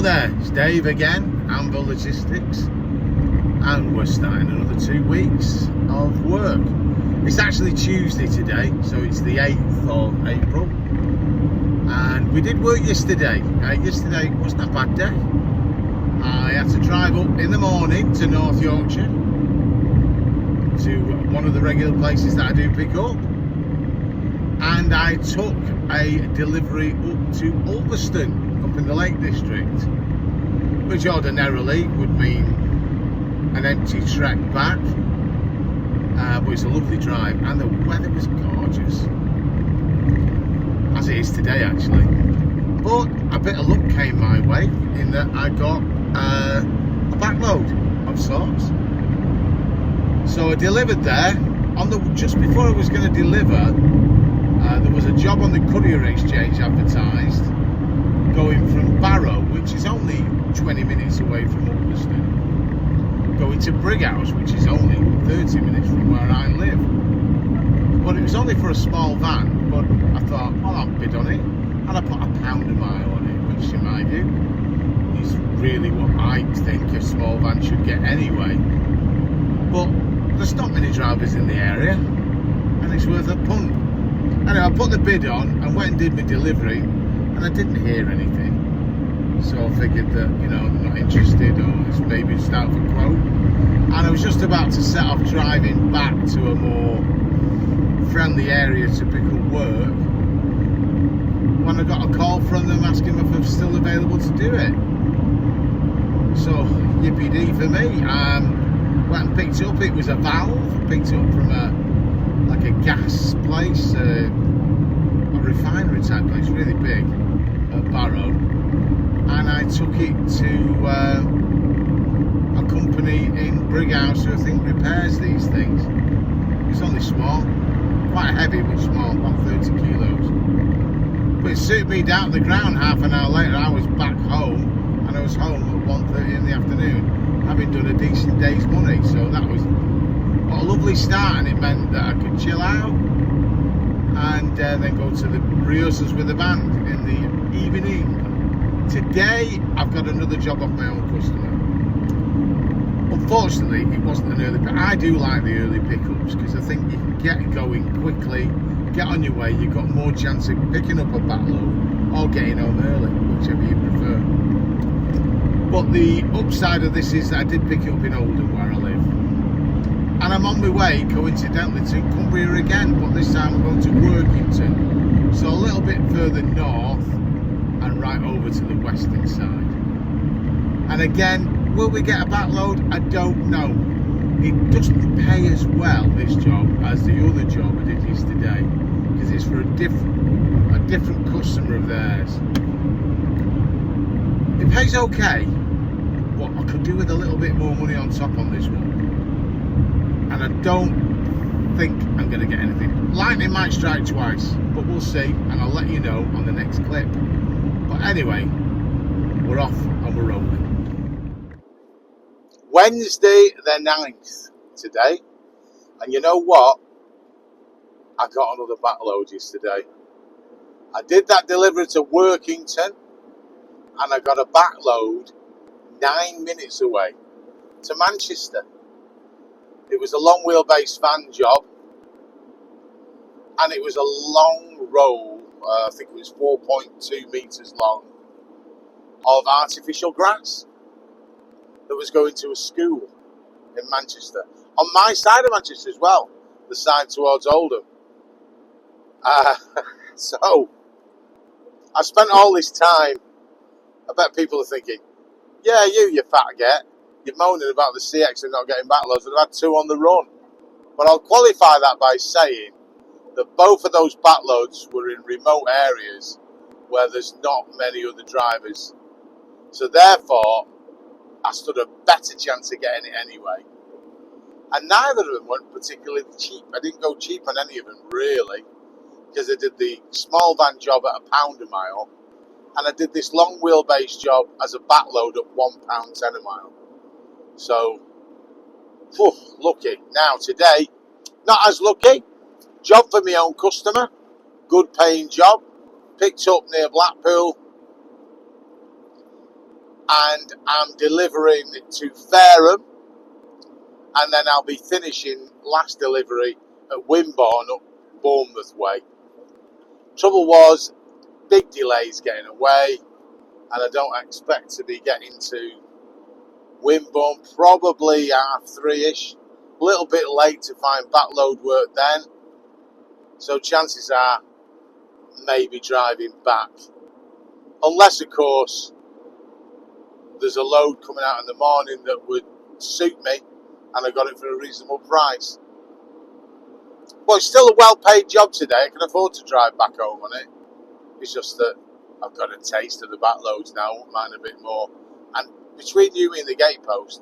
Hello there, it's Dave again, Anvil Logistics, and we're starting another 2 weeks of work. It's actually Tuesday today, so it's the 8th of April, and we did work yesterday. Yesterday wasn't a bad day. I had to drive up in the morning to North Yorkshire, to one of the regular places that I do pick up, and I took a delivery up to Ulverston, up in the Lake District, which ordinarily would mean an empty trek back, but it's a lovely drive, and the weather was gorgeous, as it is today actually. But a bit of luck came my way in that I got a backload of sorts. So I delivered there. Just before I was going to deliver, there was a job on the Courier exchange advertised, going from Barrow, which is only 20 minutes away from Ulverston, going to Brighouse, which is only 30 minutes from where I live. But it was only for a small van, but I thought, well, I'll bid on it, and I put £1 a mile on it, which in my view is really what I think a small van should get anyway. But there's not many drivers in the area, and it's worth a punt. Anyway, I put the bid on and went and did my delivery, and I didn't hear anything. So I figured that, you know, I'm not interested, or it's maybe start for quote. And I was just about to set off driving back to a more friendly area to pick up work, when I got a call from them asking if I'm still available to do it. So, yippee-dee for me. Went and picked it up. It was a valve. Picked it up from like a gas place, a refinery type place, really big, at Barrow. And I took it to a company in Brighouse who I think repairs these things. It's only small, quite heavy but small, about 30 kilos. But it suited me down to the ground. Half an hour later I was back home, and I was home at 1:30 in the afternoon, having done a decent day's money. So that was a lovely start, and it meant that I could chill out and then go to the rehearsals with the band in the evening. Today I've got another job off my own customer. Unfortunately, it wasn't an early pick. I do like the early pickups because I think you can get going quickly, get on your way, you've got more chance of picking up a backload or getting home early, whichever you prefer. But the upside of this is that I did pick it up in Oldham, where I live. And I'm on my way, coincidentally, to Cumbria again, but this time I'm going to Workington. So a little bit further north and right over to the western side. And again, will we get a backload? I don't know. It doesn't pay as well, this job, as the other job I did yesterday, because it's for a different customer of theirs. It pays okay, but I could do with a little bit more money on top on this one. And I don't think I'm going to get anything. Lightning might strike twice, but we'll see, and I'll let you know on the next clip. But anyway, we're off and we're rolling. Wednesday the 9th today, and you know what? I got another backload yesterday. I did that delivery to Workington, and I got a backload 9 minutes away to Manchester. It was a long wheelbase van job, and it was a long roll, I think it was 4.2 metres long, of artificial grass that was going to a school in Manchester. On my side of Manchester as well, the side towards Oldham. So, I spent all this time, I bet people are thinking, yeah, you fat get, you're moaning about the CX and not getting backloads, and I've had 2 on the run. But I'll qualify that by saying that both of those backloads were in remote areas where there's not many other drivers. So therefore, I stood a better chance of getting it anyway. And neither of them weren't particularly cheap. I didn't go cheap on any of them, really, because I did the small van job at £1 a mile, and I did this long wheelbase job as a backload at £1.10 a mile. So, lucky. Now today, not as lucky. Job for my own customer, good paying job, picked up near Blackpool. and I'm delivering to Fareham, and then I'll be finishing last delivery at Wimborne up Bournemouth way. Trouble was, big delays getting away, and I don't expect to be getting to Wimborne probably 3:30ish. A little bit late to find backload work then, so chances are maybe driving back. Unless, of course, there's a load coming out in the morning that would suit me and I got it for a reasonable price. Well, it's still a well-paid job today. I can afford to drive back home on it. It's just that I've got a taste of the backloads now. I won't mind a bit more. And between you and the gatepost,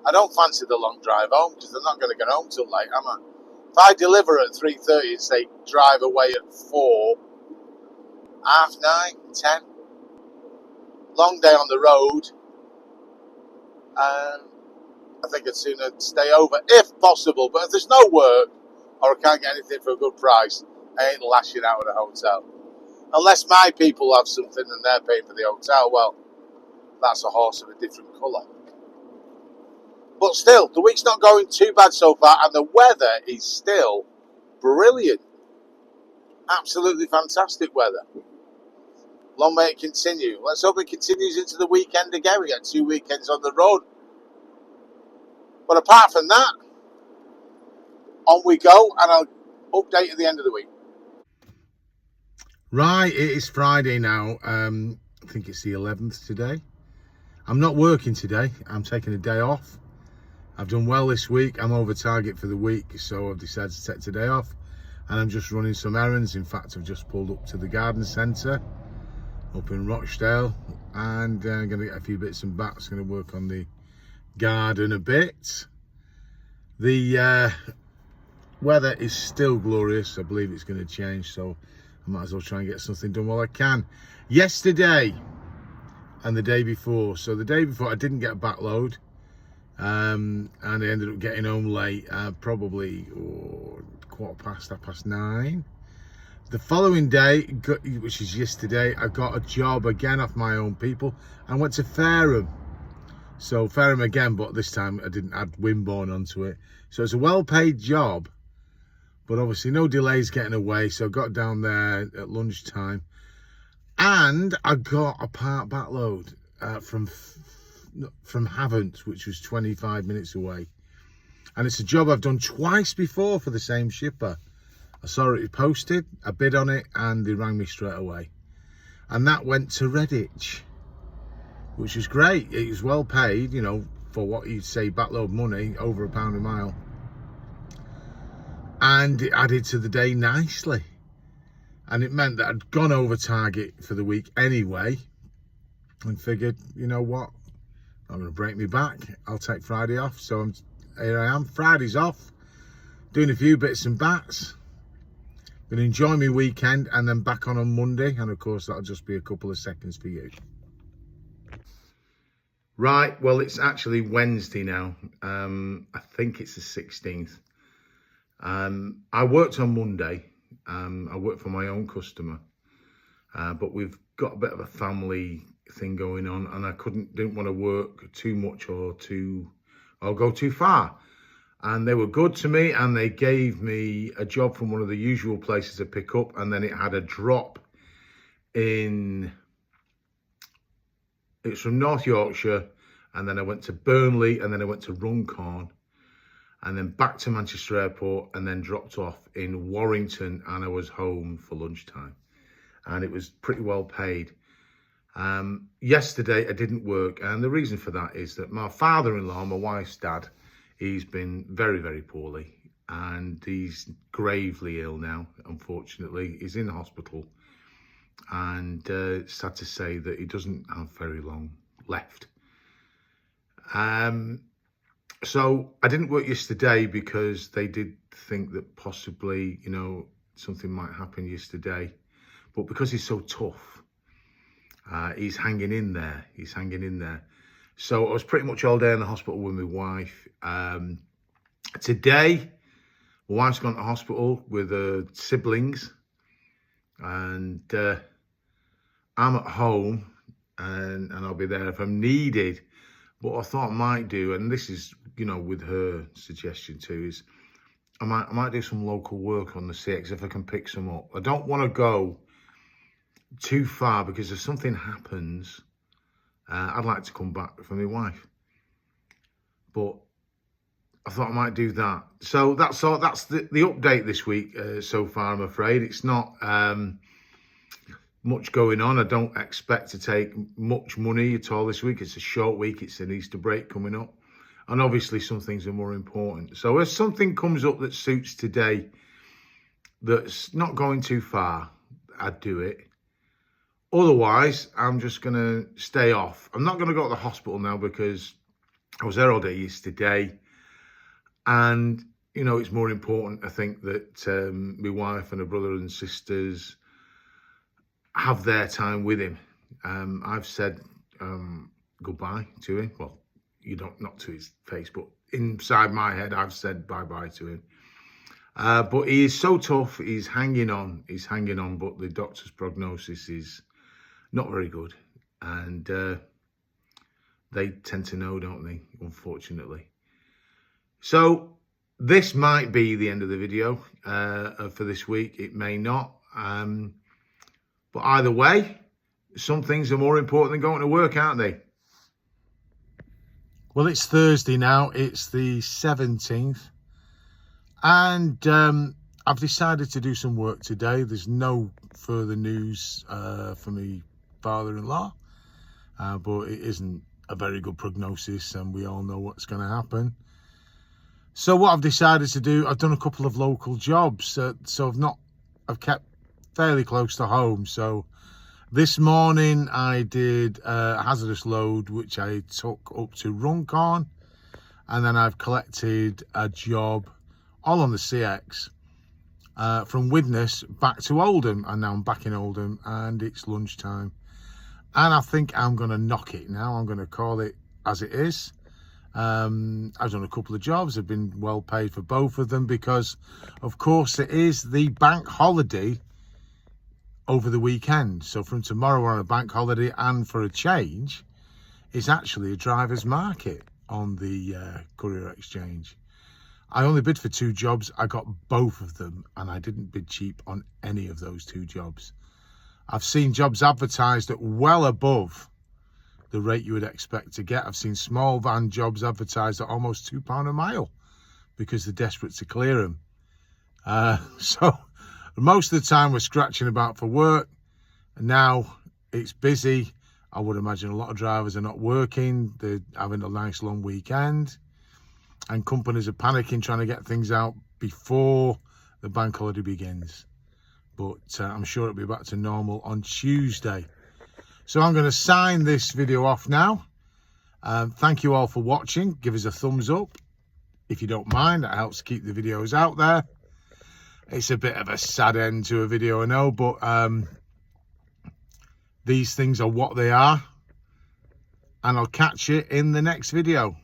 I don't fancy the long drive home because I'm not going to get home till late, am I? If I deliver at 3:30 and say drive away at 4, 9:30, 10, long day on the road, I think I'd sooner stay over if possible. But if there's no work or I can't get anything for a good price, I ain't lashing out at a hotel. Unless my people have something and they're paying for the hotel, well, that's a horse of a different colour. But still, the week's not going too bad so far, and the weather is still brilliant. Absolutely fantastic weather. Long may it continue. Let's hope it continues into the weekend again. We got 2 weekends on the road. But apart from that, on we go, and I'll update at the end of the week. Right, it is Friday now. I think it's the 11th today. I'm not working today. I'm taking a day off. I've done well this week. I'm over target for the week, so I've decided to take today off. And I'm just running some errands. In fact, I've just pulled up to the garden centre up in Rochdale, and I'm going to get a few bits and bats. Going to work on the garden a bit. The weather is still glorious. I believe it's going to change, so I might as well try and get something done while I can. Yesterday and the day before. So the day before I didn't get a backload, and I ended up getting home late, probably 9:15. The following day, which is yesterday, I got a job again off my own people and went to Fareham. So Fareham again, but this time I didn't add Wimborne onto it. So it's a well-paid job, but obviously no delays getting away. So I got down there at lunchtime, and I got a part backload from Havant, which was 25 minutes away. And it's a job I've done twice before for the same shipper. I saw it posted, I bid on it, and they rang me straight away. And that went to Redditch, which was great. It was well paid, you know, for what you'd say backload money, over £1 a mile. And it added to the day nicely. And it meant that I'd gone over target for the week anyway, and figured, you know what, I'm going to break me back. I'll take Friday off. So here I am, Friday's off, doing a few bits and bats. Going to enjoy my weekend, and then back on Monday. And of course, that'll just be a couple of seconds for you. Right, well, it's actually Wednesday now. I think it's the 16th. I worked on Monday. I worked for my own customer, but we've got a bit of a family thing going on, and I didn't want to work too much or go too far. And they were good to me, and they gave me a job from one of the usual places to pick up, and then it had a drop in. It's from North Yorkshire, and then I went to Burnley, and then I went to Runcorn, and then back to Manchester Airport, and then dropped off in Warrington, and I was home for lunchtime. And it was pretty well paid. Yesterday, I didn't work, and the reason for that is that my father-in-law, my wife's dad, he's been very, very poorly, and he's gravely ill now, unfortunately. He's in the hospital, and sad to say that he doesn't have very long left. So I didn't work yesterday because they did think that possibly, you know, something might happen yesterday. But because he's so tough, he's hanging in there. He's hanging in there. So I was pretty much all day in the hospital with my wife. Today, my wife's gone to hospital with her siblings, and I'm at home and I'll be there if I'm needed. What I thought I might do, and this is, you know, with her suggestion too, is I might do some local work on the CX if I can pick some up. I don't want to go too far because if something happens, I'd like to come back for my wife. But I thought I might do that. So that's all. That's the update this week so far. I'm afraid it's not much going on. I don't expect to take much money at all this week. It's a short week. It's an Easter break coming up. And obviously some things are more important. So if something comes up that suits today, that's not going too far, I'd do it. Otherwise, I'm just going to stay off. I'm not going to go to the hospital now because I was there all day yesterday. And, you know, it's more important, I think, that my wife and her brother and sisters have their time with him. I've said goodbye to him. Well, you don't, not to his face, but inside my head, I've said bye-bye to him. But he is so tough. He's hanging on. But the doctor's prognosis is not very good. And they tend to know, don't they? Unfortunately. So this might be the end of the video for this week. It may not. But either way, some things are more important than going to work, aren't they? Well, it's Thursday now. It's the 17th. And I've decided to do some work today. There's no further news for me father-in-law. But it isn't a very good prognosis, and we all know what's going to happen. So what I've decided to do, I've done a couple of local jobs. So I've kept fairly close to home. So this morning I did a hazardous load, which I took up to Runcorn, and then I've collected a job all on the CX from Widnes back to Oldham, and now I'm back in Oldham and it's lunchtime, and I think I'm going to knock it now. I'm going to call it as it is. I've done a couple of jobs. I've been well paid for both of them because, of course, it is the bank holiday over the weekend. So from tomorrow we're on a bank holiday, and for a change, it's actually a driver's market on the Courier exchange. I only bid for 2 jobs. I got both of them, and I didn't bid cheap on any of those 2 jobs. I've seen jobs advertised at well above the rate you would expect to get. I've seen small van jobs advertised at almost £2 a mile because they're desperate to clear them. So most of the time we're scratching about for work, and now it's busy. I would imagine a lot of drivers are not working. They're having a nice long weekend, and companies are panicking trying to get things out before the bank holiday begins. But I'm sure it'll be back to normal on Tuesday. So I'm going to sign this video off now. Thank you all for watching. Give us a thumbs up if you don't mind. That helps keep the videos out there. It's a bit of a sad end to a video, I know, but these things are what they are. And I'll catch you in the next video.